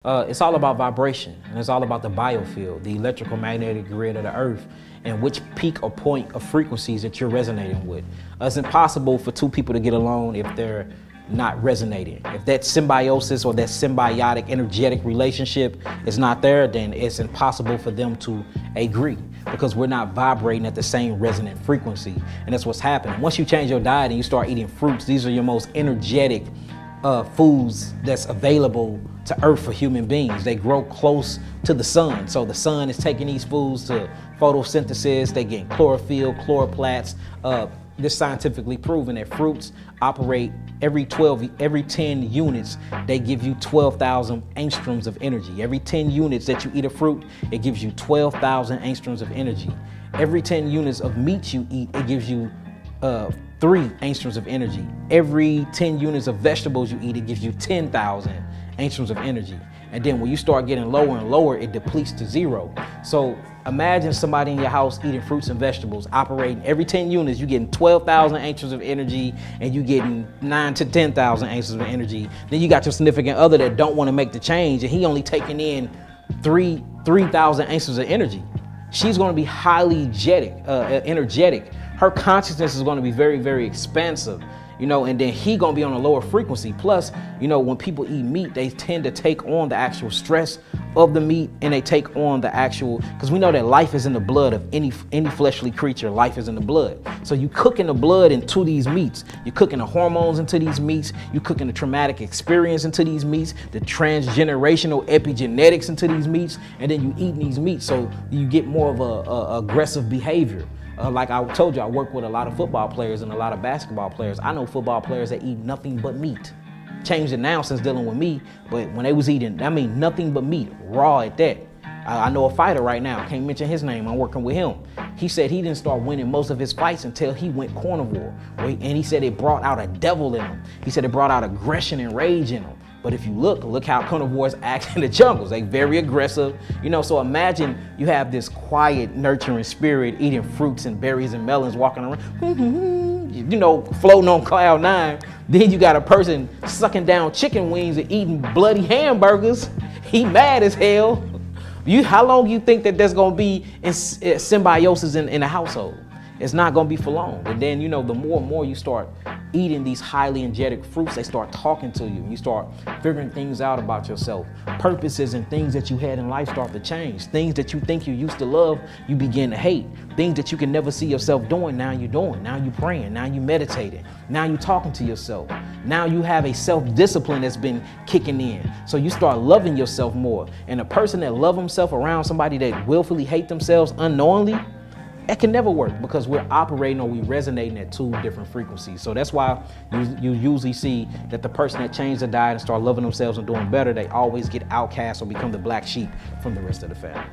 It's all about vibration, and it's all about the biofield, the electrical magnetic grid of the earth, and which peak or point of frequencies that you're resonating with. It's impossible for two people to get along if they're not resonating. If that symbiosis or that symbiotic energetic relationship is not there, then it's impossible for them to agree, because we're not vibrating at the same resonant frequency. And that's what's happening. Once you change your diet and you start eating fruits, these are your most energetic foods that's available to earth for human beings. They grow close to the sun, so the sun is taking these foods to photosynthesis. They get chlorophyll, chloroplasts. This scientifically proven that fruits operate every 10 units, they give you 12,000 angstroms of energy. Every 10 units that you eat a fruit, it gives you 12,000 angstroms of energy. Every 10 units of meat you eat, it gives you 3 angstroms of energy. Every 10 units of vegetables you eat, it gives you 10,000 angstroms of energy. And then when you start getting lower and lower, it depletes to 0. So imagine somebody in your house eating fruits and vegetables, operating every 10 units, you're getting 12,000 angstroms of energy, and you're getting 9 to 10,000 angstroms of energy. Then you got your significant other that don't want to make the change, and he only taking in 3,000 angstroms of energy. She's going to be highly energetic. Her consciousness is going to be very, very expansive, and then he going to be on a lower frequency. Plus, when people eat meat, they tend to take on the actual stress of the meat, and they take on the actual, because we know that life is in the blood of any fleshly creature. Life is in the blood. So you cooking the blood into these meats. You're cooking the hormones into these meats. You're cooking the traumatic experience into these meats, the transgenerational epigenetics into these meats, and then you eating these meats. So you get more of a aggressive behavior. Like I told you, I work with a lot of football players and a lot of basketball players. I know football players that eat nothing but meat. Changed it now since dealing with me, but when they was eating, nothing but meat, raw at that. I know a fighter right now, can't mention his name, I'm working with him. He said he didn't start winning most of his fights until he went carnivore. And he said it brought out a devil in him. He said it brought out aggression and rage in him. But if you look how carnivores act in the jungles. They very aggressive, So imagine you have this quiet, nurturing spirit eating fruits and berries and melons, walking around, floating on cloud 9. Then you got a person sucking down chicken wings and eating bloody hamburgers. He mad as hell. How long you think that there's gonna be in symbiosis in a household? It's not gonna be for long. And then, the more and more you start eating these highly energetic fruits, they start talking to you. You start figuring things out about yourself. Purposes and things that you had in life start to change. Things that you think you used to love, you begin to hate. Things that you can never see yourself doing, now you're doing. Now you're praying, now you're meditating. Now you're talking to yourself. Now you have a self-discipline that's been kicking in. So you start loving yourself more. And a person that loves himself around somebody that willfully hate themselves unknowingly, that can never work, because we're operating or we're resonating at 2 different frequencies. So that's why you usually see that the person that changed their diet and start loving themselves and doing better, they always get outcast or become the black sheep from the rest of the family.